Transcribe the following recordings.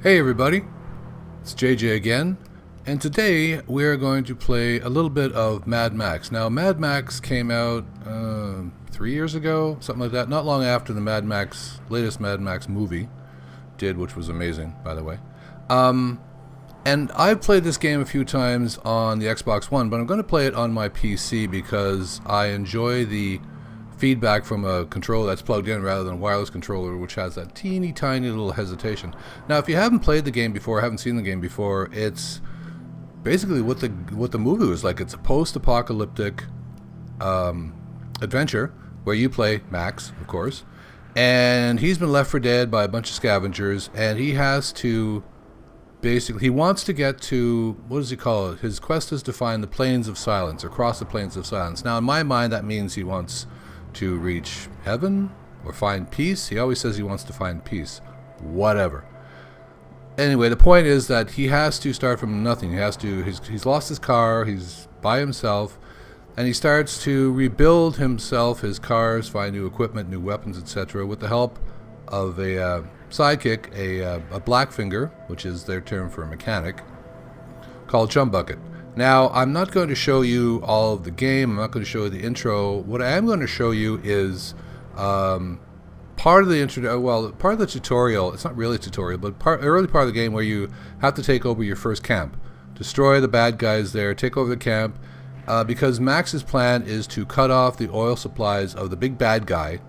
Hey everybody, it's JJ again, and today we're going to play a little bit of Mad Max. Now, Mad Max came out 3 years ago, something like that, not long after the latest Mad Max movie did, which was amazing, by the way. And I've played this game a few times on the Xbox One, but I'm going to play it on my PC because I enjoy the feedback from a controller that's plugged in rather than a wireless controller, which has that teeny tiny little hesitation. Now, if you haven't played the game before, haven't seen the game before, it's basically what the movie was like. It's a post-apocalyptic adventure where you play Max, of course, and he's been left for dead by a bunch of scavengers, and he has to he wants to get to, what does he call it? His quest is to find the Plains of Silence, or cross the Plains of Silence. Now, in my mind, that means he wants to reach heaven or find peace. He always says he wants to find peace. Whatever. Anyway, the point is that he has to start from nothing. He's lost his car, he's by himself, and he starts to rebuild himself, his cars, find new equipment, new weapons, etc., with the help of a sidekick, a Blackfinger, which is their term for a mechanic, called Chumbucket. Now, I'm not going to show you all of the game. I'm not going to show you the intro. What I am going to show you is part of the tutorial. It's not really a tutorial, but early part of the game where you have to take over your first camp, destroy the bad guys there, take over the camp, because Max's plan is to cut off the oil supplies of the big bad guy,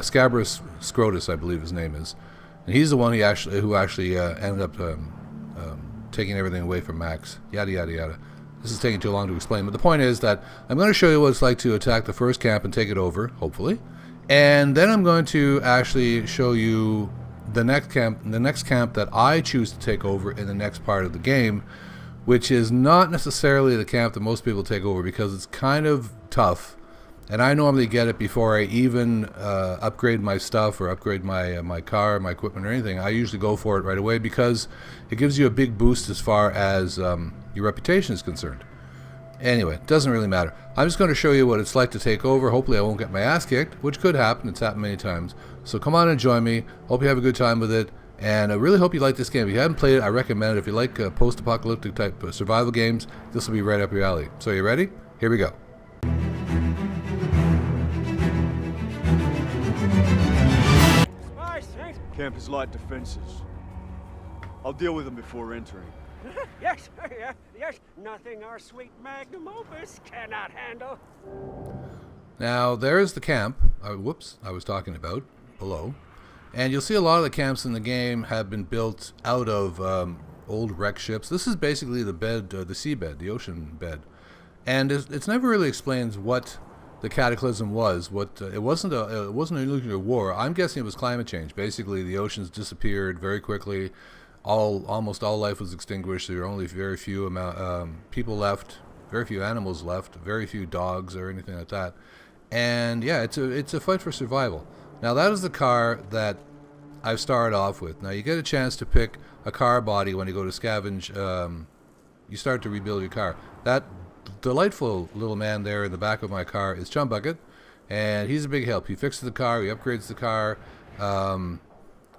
Scabrous Scrotus, I believe his name is, and he's the one who actually ended up taking everything away from Max. Yada yada yada. This is taking too long to explain, but the point is that I'm going to show you what it's like to attack the first camp and take it over, hopefully, and then I'm going to actually show you the next camp that I choose to take over in the next part of the game, which is not necessarily the camp that most people take over because it's kind of tough. And I normally get it before I even upgrade my stuff or upgrade my car, my equipment or anything. I usually go for it right away because it gives you a big boost as far as your reputation is concerned. Anyway, it doesn't really matter. I'm just going to show you what it's like to take over. Hopefully I won't get my ass kicked, which could happen. It's happened many times. So come on and join me. Hope you have a good time with it. And I really hope you like this game. If you haven't played it, I recommend it. If you like post-apocalyptic type survival games, this will be right up your alley. So you ready? Here we go. Camp has light defenses. I'll deal with them before entering. Yes, yes, nothing our sweet magnum opus cannot handle. Now, there's the camp, I was talking about, below. And you'll see a lot of the camps in the game have been built out of old wreck ships. This is basically the bed, the seabed, the ocean bed. And it's never really explains what the cataclysm was. It wasn't a nuclear war. I'm guessing it was climate change. Basically, the oceans disappeared very quickly. Almost all life was extinguished. There were only very few people left, very few animals left, very few dogs or anything like that. And yeah, it's a fight for survival. Now that is the car that I've started off with. Now you get a chance to pick a car body when you go to scavenge. You start to rebuild your car. That delightful little man there in the back of my car is Chumbucket, and he's a big help. He fixes the car, he upgrades the car,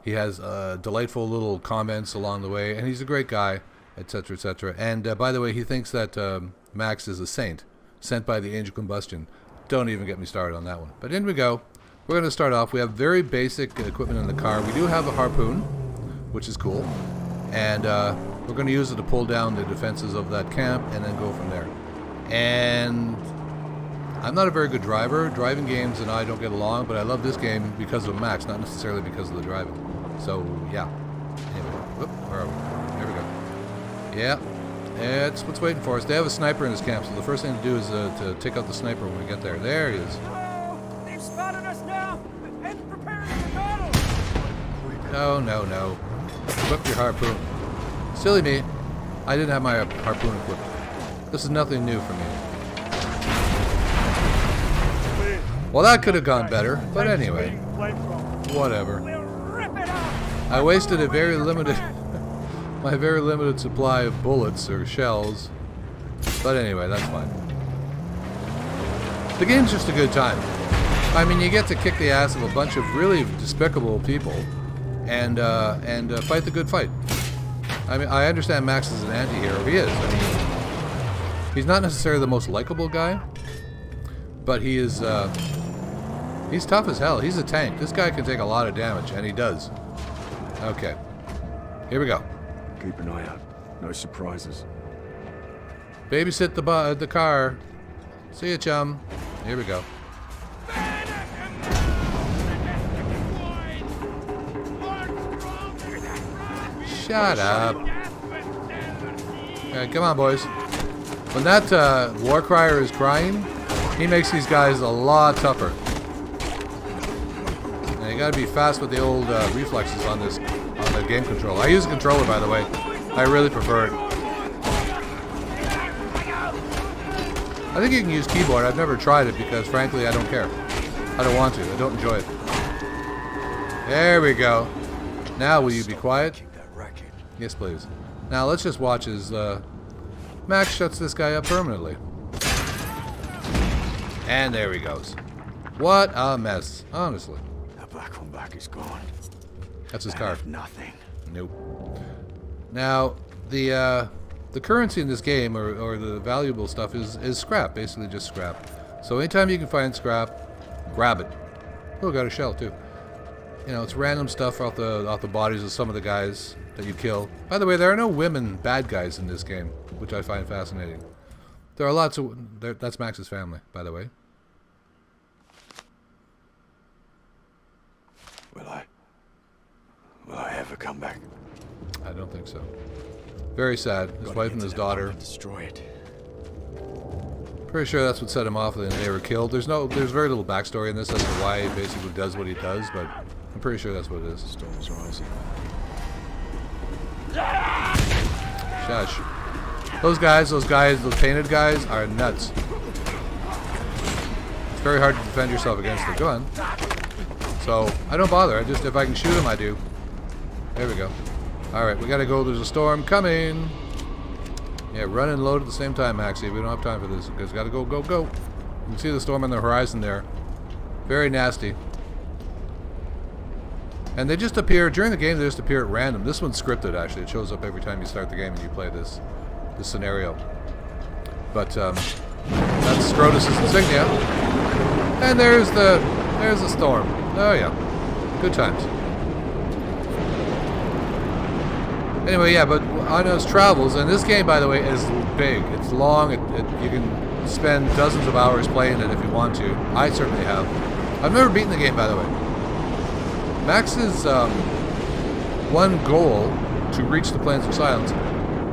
he has delightful little comments along the way, and he's a great guy, etc., etc. And by the way, he thinks that Max is a saint, sent by the Angel Combustion. Don't even get me started on that one. But in we go. We're going to start off. We have very basic equipment in the car. We do have a harpoon, which is cool, and we're going to use it to pull down the defenses of that camp and then go from there. And I'm not a very good driver. Driving games and I don't get along, but I love this game because of Max, not necessarily because of the driving. So, yeah. Anyway, where are we? There we go. Yeah, it's what's waiting for us. They have a sniper in this camp, so the first thing to do is to take out the sniper when we get there. There he is. Oh, they've spotted us now and preparing for battle. No. Whip your harpoon. Silly me. I didn't have my harpoon equipped. This is nothing new for me. Well, that could have gone better, but anyway. Whatever. I wasted my very limited supply of bullets or shells. But anyway, that's fine. The game's just a good time. I mean, you get to kick the ass of a bunch of really despicable people. and fight the good fight. I mean, I understand Max is an anti-hero. He is. I mean, he's not necessarily the most likable guy, but he is. He's tough as hell. He's a tank. This guy can take a lot of damage, and he does. Okay, here we go. Keep an eye out. No surprises. Babysit the car. See ya, chum. Here we go. Shut up. Alright, come on, boys. When that war crier is crying, he makes these guys a lot tougher. And you gotta be fast with the old reflexes on the game controller. I use a controller, by the way. I really prefer it. I think you can use keyboard. I've never tried it because, frankly, I don't care. I don't want to. I don't enjoy it. There we go. Now, will you be quiet? Keep that racket. Yes, please. Now, let's just watch as Max shuts this guy up permanently. And there he goes. What a mess, honestly. That black on back is gone. That's his I car. have nothing. Nope. Now, the currency in this game, or the valuable stuff, is scrap. Basically, just scrap. So anytime you can find scrap, grab it. Oh, got a shell too. You know, it's random stuff off the bodies of some of the guys that you kill. By the way, there are no women bad guys in this game, which I find fascinating. There are lots of. That's Max's family, by the way. Will I ever come back? I don't think so. Very sad. His wife and his daughter. Destroy it. Pretty sure that's what set him off, and they were killed. There's very little backstory in this as to why he basically does what he does, but I'm pretty sure that's what it is. Storm's rising. Shush. Those painted guys are nuts. It's very hard to defend yourself against them. Go on. So, I don't bother. If I can shoot them, I do. There we go. Alright, we gotta go. There's a storm coming. Yeah, run and load at the same time, Maxie. We don't have time for this. You guys gotta go, go, go. You can see the storm on the horizon there. Very nasty. And they just appear, during the game, they just appear at random. This one's scripted, actually. It shows up every time you start the game and you play this scenario. But, that's Scrotus' insignia. And there's the storm. Oh, yeah. Good times. Anyway, yeah, but on his travels, and this game, by the way, is big. It's long. You can spend dozens of hours playing it if you want to. I certainly have. I've never beaten the game, by the way. Max's one goal to reach the Plains of Silence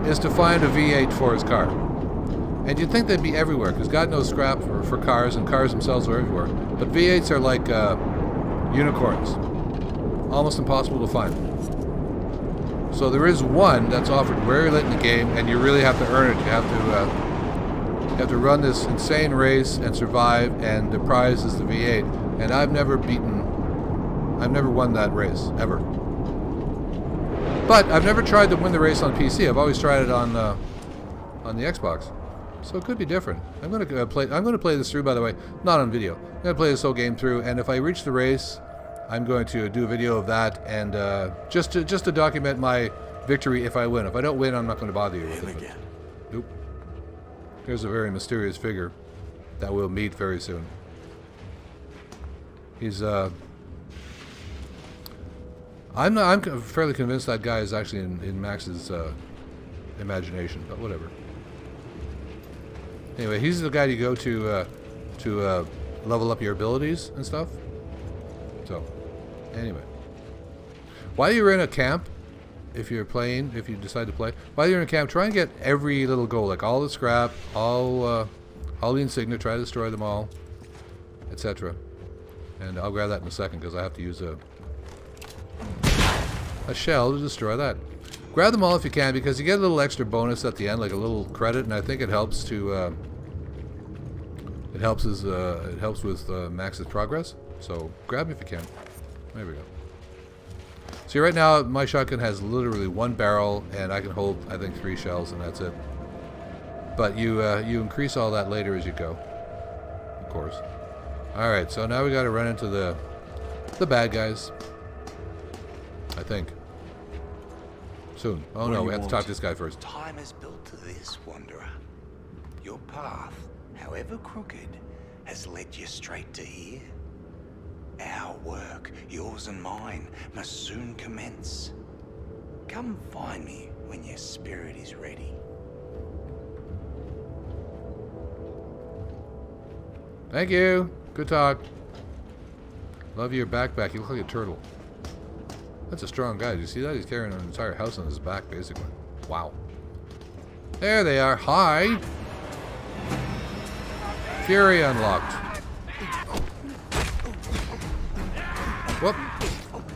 is to find a V8 for his car. And you'd think they'd be everywhere, because God knows scrap for cars, and cars themselves are everywhere. But V8s are like unicorns. Almost impossible to find. So there is one that's offered very late in the game, and you really have to earn it. You have to run this insane race and survive, and the prize is the V8. And I've never won that race, ever. But I've never tried to win the race on PC. I've always tried it on the Xbox. So it could be different. I'm going to play this through, by the way, not on video. I'm going to play this whole game through, and if I reach the race, I'm going to do a video of that, and just to document my victory if I win. If I don't win, I'm not going to bother you with it. Again. Nope. Here's a very mysterious figure that we'll meet very soon. He's I'm fairly convinced that guy is actually in Max's imagination, but whatever. Anyway, he's the guy you go to level up your abilities and stuff. So, anyway. While you're in a camp, if you decide to play, while you're in a camp, try and get every little goal, like all the scrap, all the insignia, try to destroy them all, etc. And I'll grab that in a second because I have to use a shell to destroy that. Grab them all if you can, because you get a little extra bonus at the end, like a little credit, and I think it helps to it helps with Max's progress. So grab it if you can. There we go. See, right now my shotgun has literally one barrel, and I can hold, I think, 3 shells, and that's it. But you increase all that later as you go, of course. All right, so now we got to run into the bad guys. I think. Soon. Oh What no, do we you have to want? talk to this guy first. Time is built to this, Wanderer. Your path, however crooked, has led you straight to here. Our work, yours and mine, must soon commence. Come find me when your spirit is ready. Thank you. Good talk. Love your backpack. You look like a turtle. That's a strong guy. Do you see that? He's carrying an entire house on his back, basically. Wow. There they are. Hi. Fury unlocked. Whoop.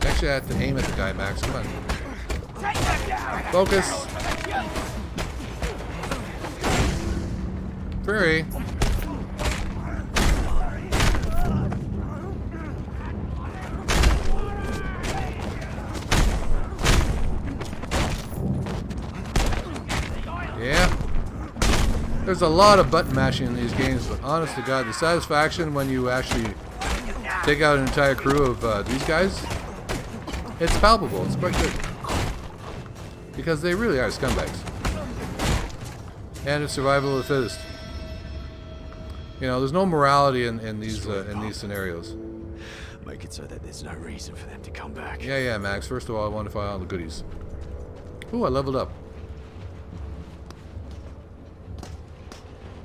Actually, I have to aim at the guy, Max. Come on. Focus. Fury. Yeah. There's a lot of button mashing in these games, but honest to God, the satisfaction when you actually take out an entire crew of these guys, it's palpable. It's quite good. Because they really are scumbags. And it's survival of the fittest. You know, there's no morality in these scenarios. Make it so that there's no reason for them to come back. Yeah, Max. First of all, I want to find all the goodies. Ooh, I leveled up.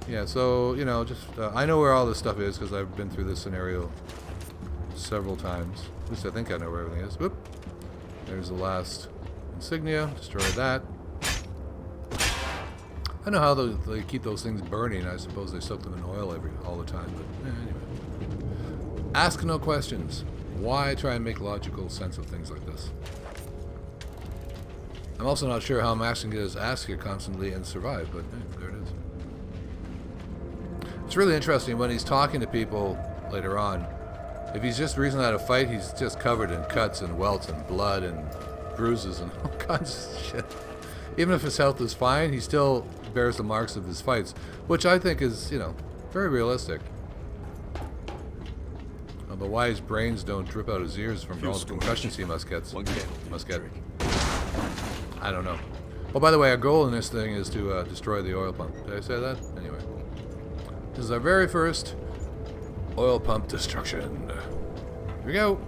Yeah, so, you know, just, I know where all this stuff is because I've been through this scenario several times. At least I think I know where everything is. Whoop. There's the last insignia. Destroy that. I know how they keep those things burning. I suppose they soak them in oil all the time, but anyway. Ask no questions. Why try and make logical sense of things like this? I'm also not sure how Max can get his ass here constantly and survive, but there it is. It's really interesting when he's talking to people later on. If he's just reasoning out a fight, he's just covered in cuts and welts and blood and bruises and all kinds of shit. Even if his health is fine, he still bears the marks of his fights, which I think is, you know, very realistic. Although why his brains don't drip out his ears from all the concussions he must get. I don't know. Oh, by the way, our goal in this thing is to destroy the oil pump. Did I say that? Anyway. This is our very first oil pump destruction. Here we go.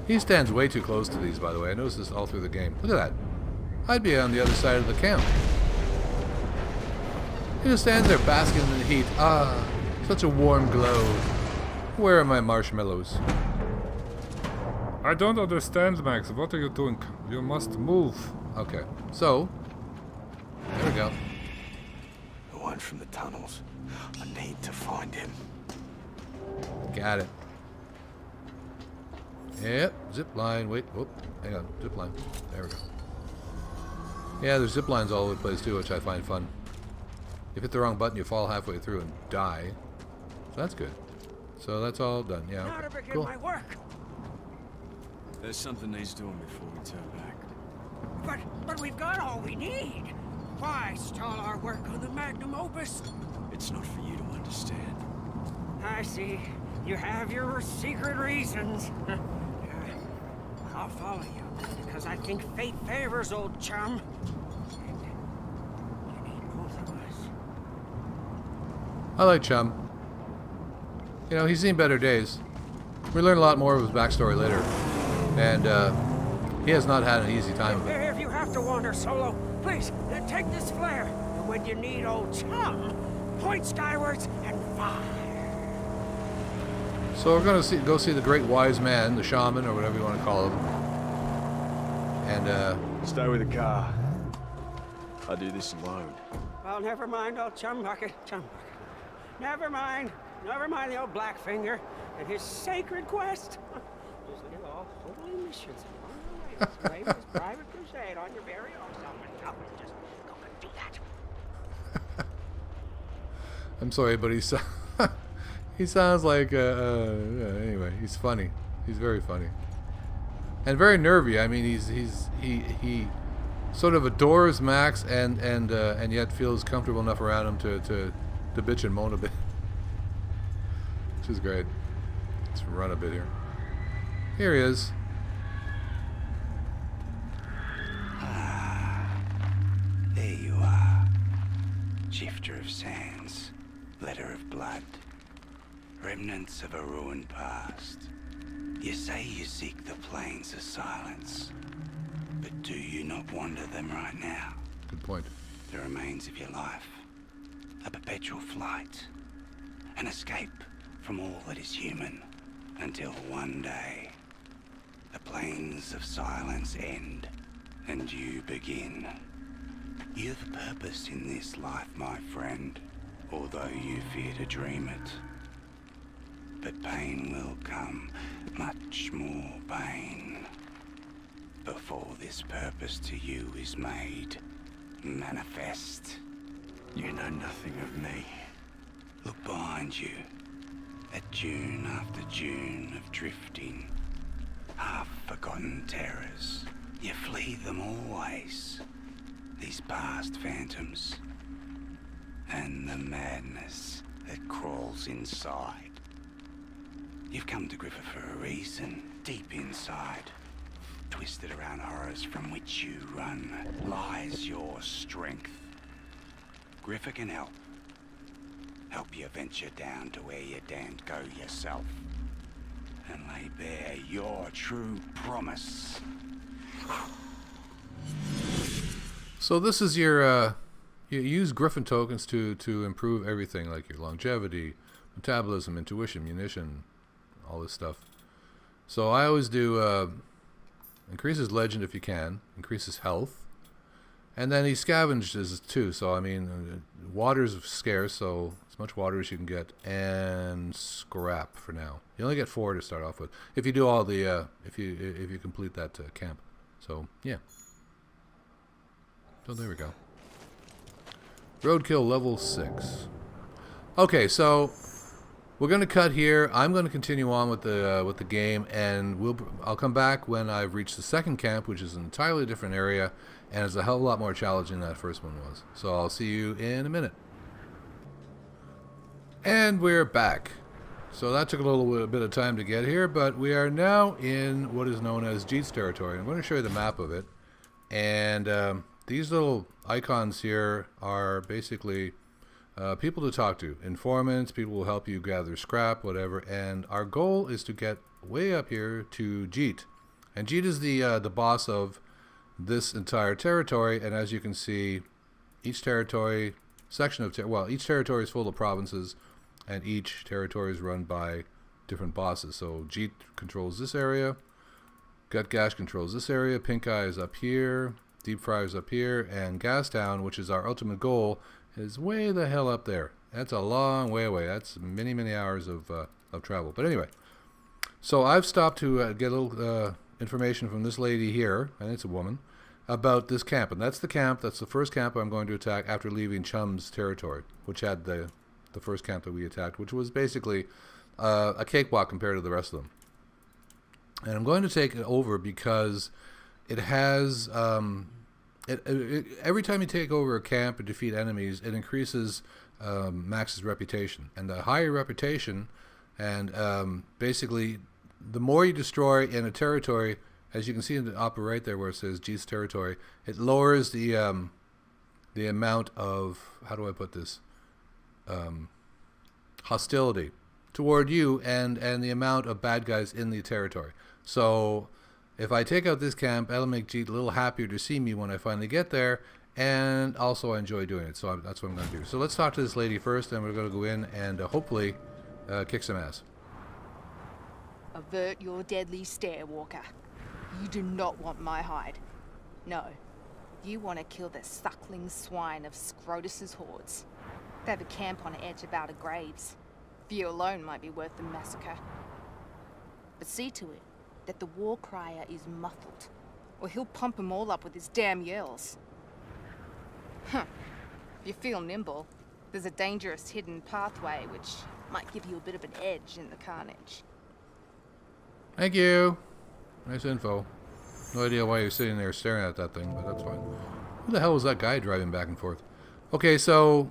He stands way too close to these, by the way. I noticed this all through the game. Look at that. I'd be on the other side of the camp. He just stands there basking in the heat. Ah, such a warm glow. Where are my marshmallows? I don't understand, Max. What are you doing? You must move. Okay, so there we go. The one from the tunnels. I need to find him. Got it. Yep, zip line. Wait, whoop, hang on, zip line. There we go. Yeah, there's zip lines all over the place too, which I find fun. You hit the wrong button, you fall halfway through and die. So that's good. So that's all done. Yeah, Now to okay, begin cool. my work. There's something he's doing before we turn back. But we've got all we need. Why stall our work on the magnum opus? It's not for you to understand. I see. You have your secret reasons. I'll follow you, because I think fate favors old chum. And you need both of us. I like Chum. You know, he's seen better days. We learn a lot more of his backstory later. And he has not had an easy time of it. If you have to wander solo, please, take this flare. And when you need old chum, point skywards and fire. So we're going to go see the great wise man, the shaman, or whatever you want to call him. And, Stay with the car. I do this alone. Well, never mind old chum bucket, chum bucket. Never mind the old Blackfinger and his sacred quest. Just live all holy missions along the way. Slave his private crusade on your very own self and help him just go and do that. I'm sorry, but he sounds like, anyway, he's funny. He's very funny. And very nervy. I mean, he sort of adores Max and yet feels comfortable enough around him to bitch and moan a bit. Which is great. Let's run a bit here. Here he is. Shifter of sands, letter of blood, remnants of a ruined past. You say you seek the plains of silence, but do you not wander them right now? Good point. The remains of your life, a perpetual flight, an escape from all that is human, until one day, the plains of silence end, and you begin. You've purpose in this life, my friend, although you fear to dream it. But pain will come, much more pain, before this purpose to you is made manifest. You know nothing of me. Look behind you, at dune after dune of drifting, half-forgotten terrors. You flee them always, these past phantoms, and the madness that crawls inside. You've come to Griffith for a reason. Deep inside, twisted around horrors from which you run, lies your strength. Griffith can help. Help you venture down to where you daren't go yourself, and lay bare your true promise. So this is your, you use Griffin tokens to improve everything, like your longevity, metabolism, intuition, munition, all this stuff. So I always do, increases legend if you can, increases health, and then he scavenges too. So I mean, water's scarce, so as much water as you can get, and scrap for now. You only get 4 to start off with if you do all the, if you complete that camp. So yeah. So there we go. Roadkill level 6. Okay, so we're going to cut here. I'm going to continue on with the game, and I'll come back when I've reached the second camp, which is an entirely different area, and is a hell of a lot more challenging than that first one was. So I'll see you in a minute. And we're back. So that took a little bit of time to get here, but we are now in what is known as Jeet's territory. I'm going to show you the map of it, and these little icons here are basically people to talk to, informants, people who help you gather scrap, whatever. And our goal is to get way up here to Jeet, and Jeet is the boss of this entire territory. And as you can see, each territory each territory is full of provinces, and each territory is run by different bosses. So Jeet controls this area, Gutgash controls this area, Pink Eye is up here, Deep Fry is up here, and Gastown, which is our ultimate goal, is way the hell up there. That's a long way away. That's many, many hours of travel. But anyway, so I've stopped to get a little information from this lady here, and it's a woman, about this camp. And that's the camp, that's the first camp I'm going to attack after leaving Chum's territory, which had the first camp that we attacked, which was basically a cakewalk compared to the rest of them. And I'm going to take it over because it has... every time you take over a camp and defeat enemies, it increases Max's reputation. And the higher reputation, and basically, the more you destroy in a territory, as you can see in the upper right there where it says Jeet's territory, it lowers the amount of, how do I put this, hostility toward you and the amount of bad guys in the territory. So if I take out this camp, that'll make Jeet a little happier to see me when I finally get there, and also I enjoy doing it, so that's what I'm going to do. So let's talk to this lady first, and we're going to go in and hopefully kick some ass. Avert your deadly stare, Walker. You do not want my hide. No, you want to kill the suckling swine of Scrotus's hordes. They have a camp on edge of Outer Graves. You alone might be worth the massacre. But see to it that the war crier is muffled, or he'll pump 'em all up with his damn yells. Huh. If you feel nimble, there's a dangerous hidden pathway which might give you a bit of an edge in the carnage. Thank you. Nice info. No idea why you're sitting there staring at that thing, but that's fine. Who the hell was that guy driving back and forth? Okay, so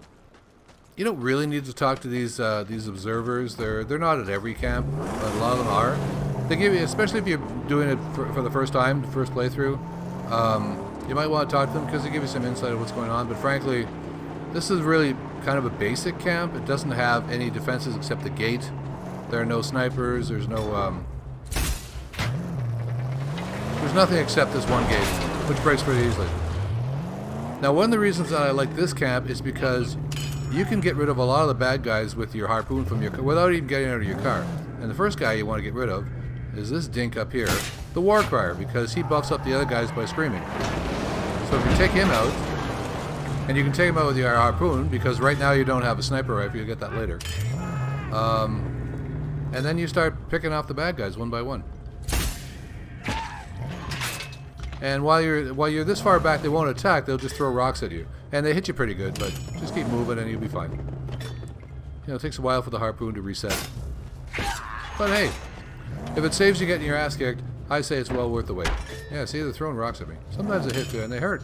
you don't really need to talk to these observers. They're not at every camp, but a lot of them are. They give you, especially if you're doing it for the first time, the first playthrough, you might want to talk to them because they give you some insight of what's going on. But frankly, This is really kind of a basic camp. It doesn't have any defenses except the gate. There are no snipers. There's no there's nothing except this one gate, which breaks pretty easily. Now, one of the reasons that I like this camp is because you can get rid of a lot of the bad guys with your harpoon from your car without even getting out of your car. And the first guy you want to get rid of is this dink up here, the War Crier, because he buffs up the other guys by screaming. So if you take him out, and you can take him out with your harpoon, because right now you don't have a sniper rifle, you'll get that later. And then you start picking off the bad guys one by one. And while you're this far back, they won't attack. They'll just throw rocks at you, and they hit you pretty good. But just keep moving, and you'll be fine. You know, it takes a while for the harpoon to reset. But hey, if it saves you getting your ass kicked, I say it's well worth the wait. Yeah, see, they're throwing rocks at me. Sometimes they hit too, and they hurt.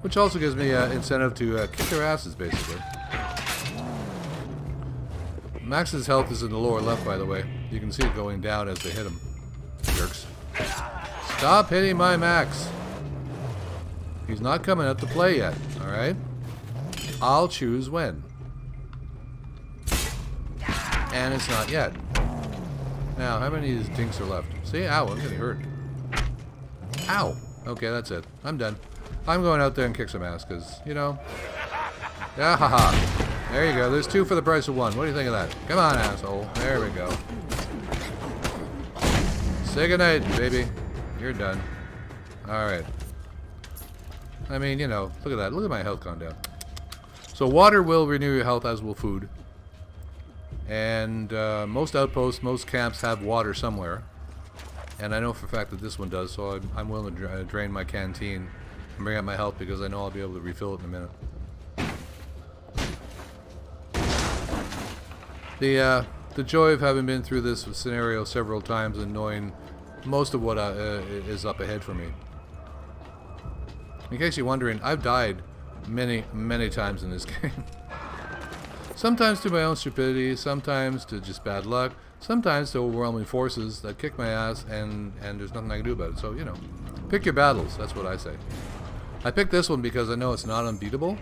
Which also gives me incentive to kick their asses, basically. Max's health is in the lower left, by the way. You can see it going down as they hit him. Jerks. Stop hitting my Max. He's not coming out to play yet, alright? I'll choose when. And it's not yet. Now, how many of these dinks are left? See? Ow, I'm getting hurt. Ow! Okay, that's it. I'm done. I'm going out there and kick some ass, because, you know... Yeah, haha. There you go. There's 2 for the price of 1. What do you think of that? Come on, asshole. There we go. Say goodnight, baby. You're done. Alright. I mean, you know, look at that. Look at my health gone down. So water will renew your health, as will food. And most outposts, most camps have water somewhere. And I know for a fact that this one does, so I'm willing to drain my canteen and bring up my health because I know I'll be able to refill it in a minute. The joy of having been through this scenario several times and knowing most of what is up ahead for me. In case you're wondering, I've died many, many times in this game. Sometimes to my own stupidity, sometimes to just bad luck, sometimes to overwhelming forces that kick my ass and there's nothing I can do about it. So, you know, pick your battles, that's what I say. I picked this one because I know it's not unbeatable.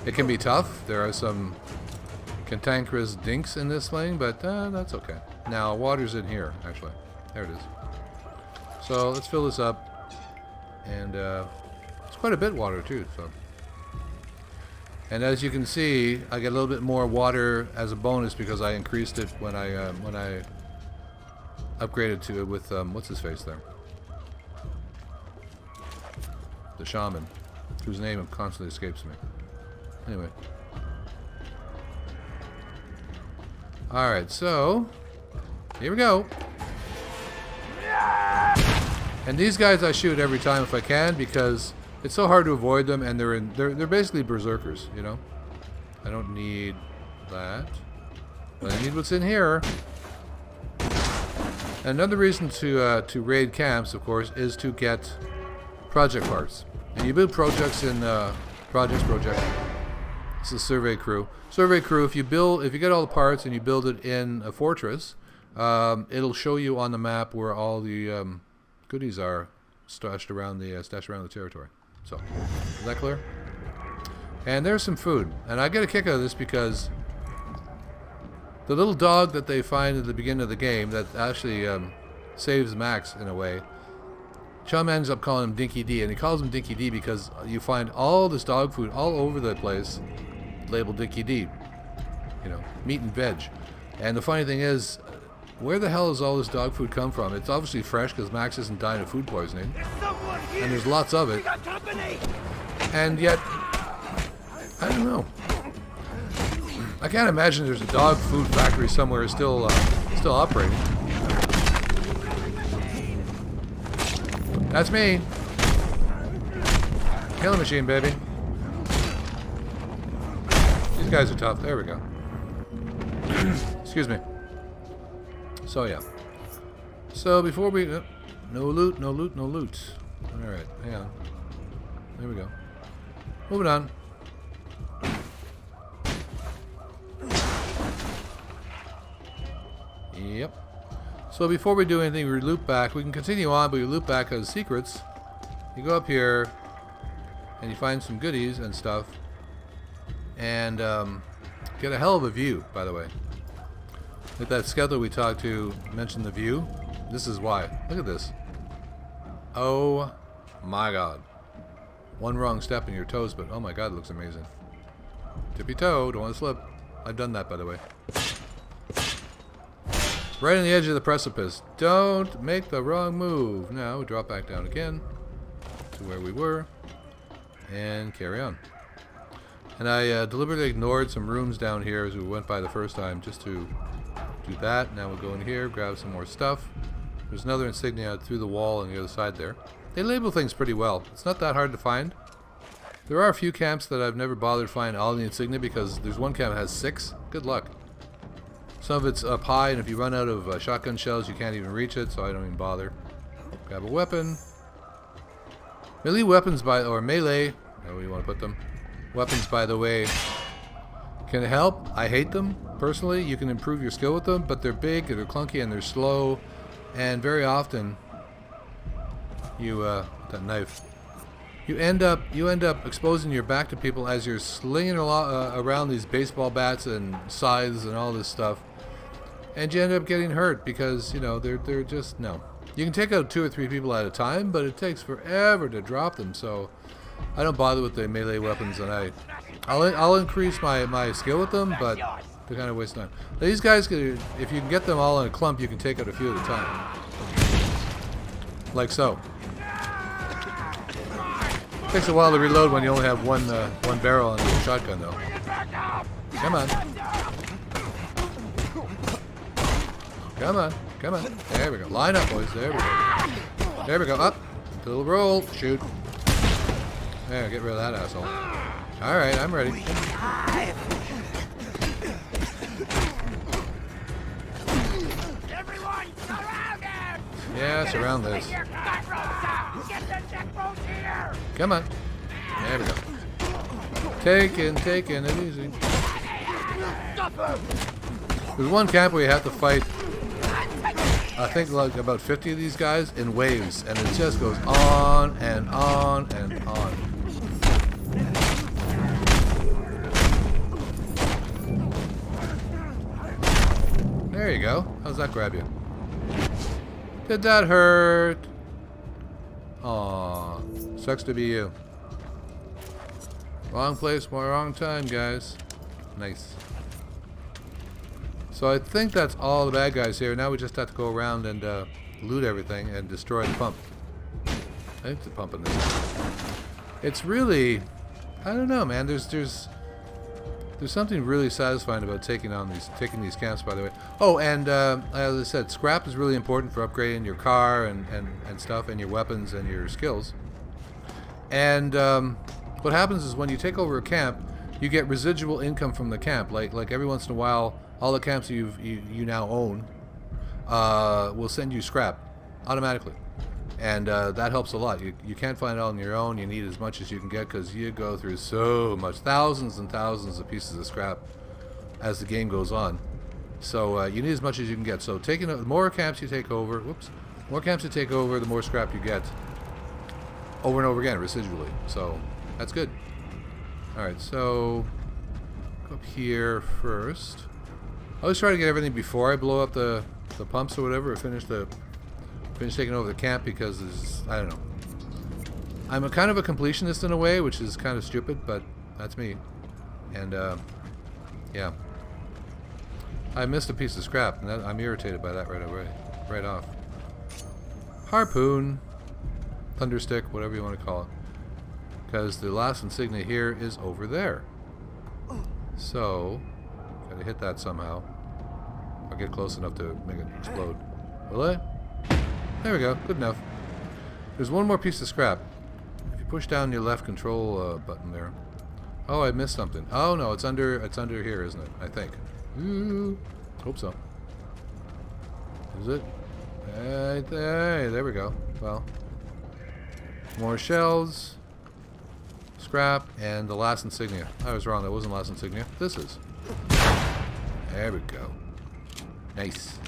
It can be tough. There are some cantankerous dinks in this thing, but that's okay. Now, water's in here, actually. There it is. So, let's fill this up. And it's quite a bit water, too, so... And as you can see, I get a little bit more water as a bonus because I increased it when I upgraded to it with what's his face there, the shaman, whose name constantly escapes me. Anyway, all right, so here we go. And these guys I shoot every time if I can because it's so hard to avoid them, and they're basically berserkers, you know. I don't need that, but I need what's in here. Another reason to raid camps, of course, is to get project parts. And you build projects in project. This is Survey Crew. Survey Crew. If you get all the parts and you build it in a fortress, it'll show you on the map where all the goodies are stashed around the territory. So, is that clear? And there's some food. And I get a kick out of this because the little dog that they find at the beginning of the game that actually saves Max in a way, Chum ends up calling him Dinky D. And he calls him Dinky D because you find all this dog food all over the place labeled Dinky D. You know, meat and veg. And the funny thing is, where the hell does all this dog food come from? It's obviously fresh because Max isn't dying of food poisoning. And there's lots of it. And yet, I don't know. I can't imagine there's a dog food factory somewhere still operating. That's me. Killing machine, baby. These guys are tough. There we go. Excuse me. So yeah. So before we... no loot, no loot, no loot. Alright, hang on. There we go. Moving on. Yep. So before we do anything, we loop back. We can continue on, but we loop back as secrets. You go up here, and you find some goodies and stuff. and get a hell of a view, by the way. Like that scout that we talked to mentioned the view. This is why. Look at this. Oh my god. One wrong step and your toes, but oh my god, it looks amazing. Tippy toe, don't want to slip. I've done that, by the way. Right on the edge of the precipice. Don't make the wrong move. Now we drop back down again to where we were and carry on. And I deliberately ignored some rooms down here as we went by the first time just to do that. Now we'll go in here, grab some more stuff. There's another insignia through the wall on the other side there. They label things pretty well. It's not that hard to find. There are a few camps that I've never bothered to find all the insignia because there's one camp that has 6. Good luck. Some of it's up high, and if you run out of shotgun shells, you can't even reach it, so I don't even bother. Grab a weapon. Melee weapons or melee, however you want to put them. Weapons, by the way, can help. I hate them, personally. You can improve your skill with them, but they're big, they're clunky, and they're slow. And very often, that knife, you end up exposing your back to people as you're slinging around these baseball bats and scythes and all this stuff, and you end up getting hurt because they're just no. You can take out 2 or 3 people at a time, but it takes forever to drop them. So I don't bother with the melee weapons, and I'll increase my skill with them, but they're kind of wasting time. These guys, if you can get them all in a clump, you can take out a few at a time, like so. Takes a while to reload when you only have one barrel on your shotgun, though. Come on. Come on. Come on. There we go. Line up, boys. There we go. There we go. Up. Little roll. Shoot. There, get rid of that asshole. Alright, I'm ready. Yeah, surround this. Come on. There we go. Taking it easy. There's one camp where you have to fight, I think, like about 50 of these guys in waves, and it just goes on and on and on. There you go. How's that grab you? Did that hurt? Aw, sucks to be you. Wrong place, wrong time, guys. Nice. So I think that's all the bad guys here. Now we just have to go around and loot everything and destroy the pump. I think the pump in this. It's really, I don't know, man. There's something really satisfying about taking these camps, by the way. Oh, and as I said, scrap is really important for upgrading your car and stuff, and your weapons and your skills. And what happens is when you take over a camp, you get residual income from the camp. Like every once in a while, all the camps you now own will send you scrap automatically. And that helps a lot. You can't find it all on your own. You need as much as you can get because you go through so much, thousands and thousands of pieces of scrap as the game goes on. So you need as much as you can get. So the more camps you take over, more camps you take over, the more scrap you get over and over again, residually. So that's good. All right, so go up here first. I always try to get everything before I blow up the pumps or whatever, or finish taking over the camp, because I don't know. I'm a kind of a completionist in a way, which is kind of stupid, but that's me. And yeah, I missed a piece of scrap, and I'm irritated by that right off. Harpoon, thunderstick, whatever you want to call it, because the last insignia here is over there. So gotta hit that somehow. I'll get close enough to make it explode. Will I? There we go. Good enough. There's one more piece of scrap. If you push down your left control button there. Oh, I missed something. Oh no, it's under here, isn't it? I think. Ooh, hope so. Is it? Hey, there we go. Well, more shells, scrap, and the last insignia. I was wrong. That wasn't the last insignia. This is. There we go. Nice.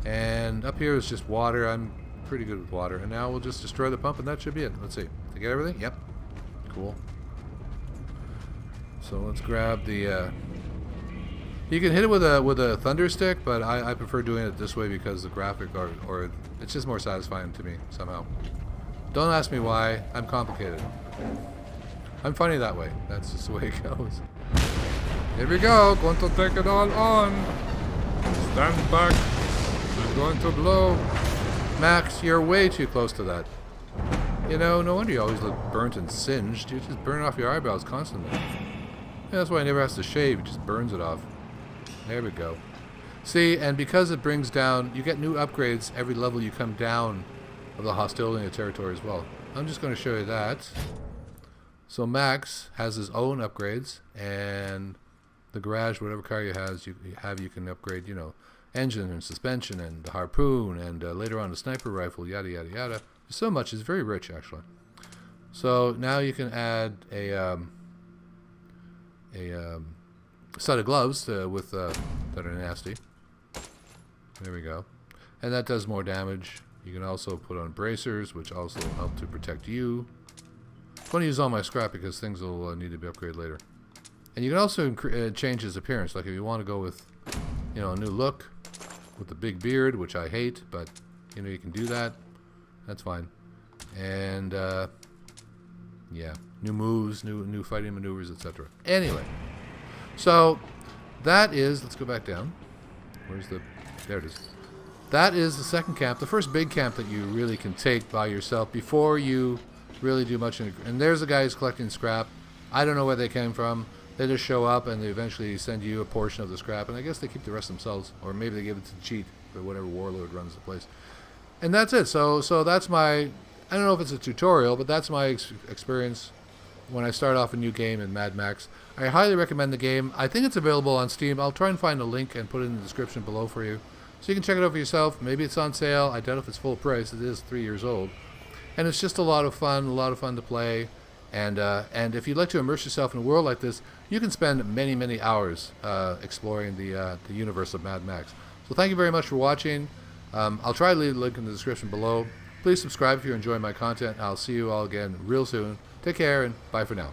And up here is just water. I'm pretty good with water. And now we'll just destroy the pump, and that should be it. Let's see. Did I get everything? Yep. Cool. So let's grab the. You can hit it with a thunder stick, but I prefer doing it this way because the graphic or it's just more satisfying to me somehow. Don't ask me why. I'm complicated. I'm funny that way. That's just the way it goes. Here we go. Going to take it all on. Stand back. I'm going to blow. Max, you're way too close to that. You know, no wonder you always look burnt and singed. You just burn off your eyebrows constantly. Yeah, that's why he never has to shave. He just burns it off. There we go. See, and because it brings down, you get new upgrades every level you come down of the hostility in the territory as well. I'm just going to show you that. So Max has his own upgrades, and the garage, whatever car you can upgrade, you know, engine and suspension and the harpoon, and later on the sniper rifle, yada yada yada. There's so much. It's very rich, actually. So now you can add a set of gloves with that are nasty. There we go, and that does more damage. You can also put on bracers, which also help to protect you. I'm going to use all my scrap because things will need to be upgraded later. And you can also change his appearance. Like if you want to go with, you know, a new look with the big beard, which I hate, but you know you can do that. That's fine. And yeah, new moves, new fighting maneuvers, etc. Anyway, so that is. Let's go back down. Where's the? There it is. That is the second camp, the first big camp that you really can take by yourself before you really do much. And there's a guy who's collecting scrap. I don't know where they came from. They just show up and they eventually send you a portion of the scrap, and I guess they keep the rest themselves, or maybe they give it to Cheat, or whatever warlord runs the place. And that's it. So that's my, I don't know if it's a tutorial, but that's my experience when I start off a new game in Mad Max. I highly recommend the game. I think it's available on Steam. I'll try and find a link and put it in the description below for you, so you can check it out for yourself. Maybe it's on sale. I doubt if it's full price. It is 3 years old. And it's just a lot of fun to play. And if you'd like to immerse yourself in a world like this, you can spend many, many hours exploring the universe of Mad Max. So thank you very much for watching. I'll try to leave a link in the description below. Please subscribe if you're enjoying my content. I'll see you all again real soon. Take care and bye for now.